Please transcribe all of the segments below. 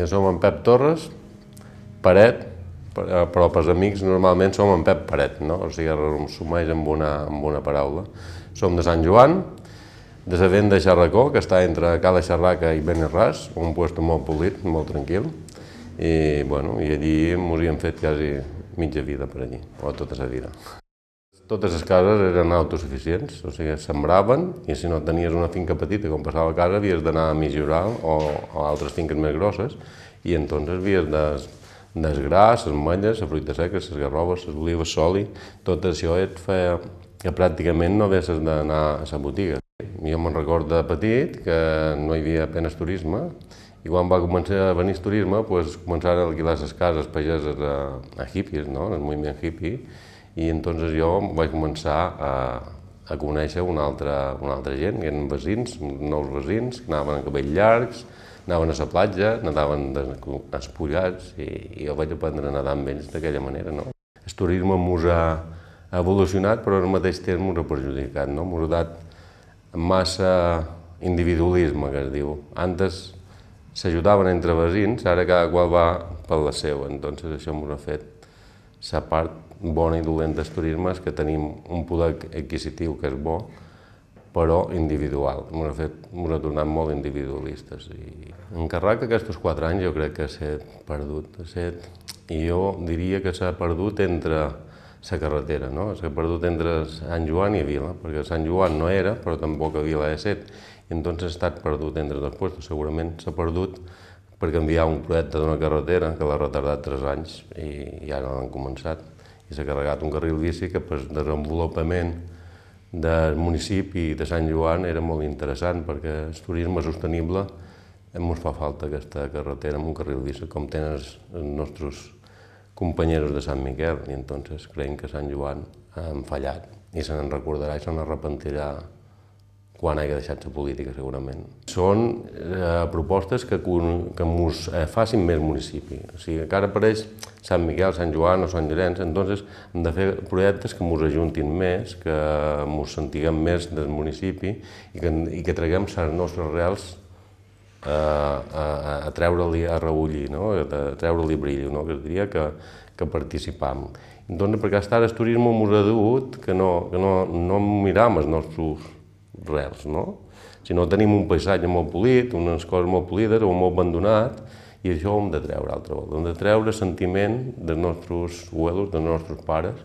Som en Pep Torres, Paret, però pels amics normalment som en Pep Paret, no? O sigui, resumeix amb una paraula. Som de Sant Joan, de la vent de Xarracó, que està entre Cala Xarraca i Benirràs, un lloc molt polit, molt tranquil, i allí ens hi hem fet quasi mitja vida per allí, o tota la vida. Totes les cases eren autosuficients, o sigui, sembraven, i si no tenies una finca petita com passava a casa, havies d'anar a millorar o a altres finques més grosses, i entonces havies del gra, les ametlles, la fruita seca, les garroves, les olives, l'oli, tot això et feia que pràcticament no haguessis d'anar a la botiga. Jo me'n recordo de petit que no hi havia apenas turisme, i quan va començar a venir el turisme, començaren a alquilar les cases pageses a hippies, no? El moviment hippie, i entonces jo vaig començar a conèixer una altra gent, que eren veïns, nous veïns, que anaven amb cabells llargs, anaven a la platja, nadaven espullats, i jo vaig aprendre a nedar amb ells d'aquella manera, no? El turisme ens ha evolucionat, però al mateix temps ens ha perjudicat, no? Ens ha dat massa individualisme, que es diu. Antes s'ajudaven entre veïns, ara cada qual va per la seva, entonces això ens ha fet la part bona i dolenta del turisme és que tenim un poder adquisitiu que és bo, però individual. Ens ha tornat molt individualistes. En Carrac aquests 4 anys jo crec que s'ha perdut. I jo diria que s'ha perdut entre la carretera, no? S'ha perdut entre Sant Joan i Vila, perquè Sant Joan no era, però tampoc a Vila he set. I entonces ha estat perdut entre dos llocs. Segurament s'ha perdut per canviar un projecte d'una carretera que l'ha retardat 3 anys i ara no han començat. I s'ha carregat un carril bici que pel desenvolupament del municipi de Sant Joan era molt interessant perquè el turisme sostenible ens fa falta aquesta carretera amb un carril bici com tenen els nostres companys de Sant Miquel i entonces creiem que Sant Joan han fallat i se n'en recordarà i se n'arrepentirà quan hagi deixat la política, segurament. Són propostes que ens facin més municipi. O sigui, que ara apareix Sant Miquel, Sant Joan o Sant Llorenç, entonces hem de fer projectes que ens ajuntin més, que ens sentiguem més del municipi i que traguem les nostres reals a treure-li a reullir, a treure-li brillo, que es diria que participam. Entonces, perquè fins ara el turisme ens ha dut que no miram els nostres reals, no? Si no tenim un paisatge molt polit, unes coses molt polides o molt abandonat, i això ho hem de treure altra volta. Hem de treure sentiment dels nostres abuelos, dels nostres pares.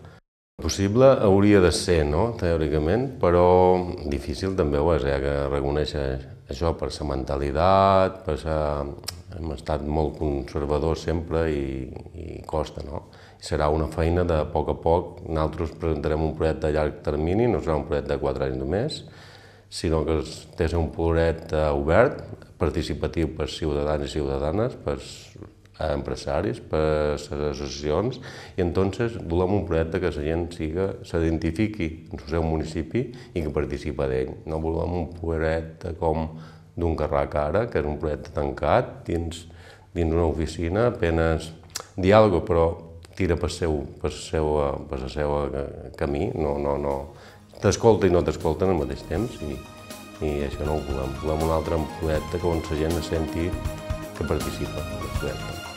Possible hauria de ser, no?, teòricament, però difícil també ho és, que reconèixer això per la mentalitat, hem estat molt conservadors sempre i costa, no? Serà una feina de poc a poc. Nosaltres presentarem un projecte a llarg termini, no serà un projecte de 4 anys només, sinó que ha de ser un projecte obert, participatiu per ciutadans i ciutadanes, per empresaris, per les associacions, i entonces volem un projecte que la gent s'identifiqui en el seu municipi i que participa d'ell. No volem un projecte com d'un Carrac ara, que és un projecte tancat dins una oficina, apenas diàleg, però tira per el seu camí, t'escolta i no t'escolta al mateix temps i això no ho volem. Volem un altre projecte on la gent senti que participa en el projecte.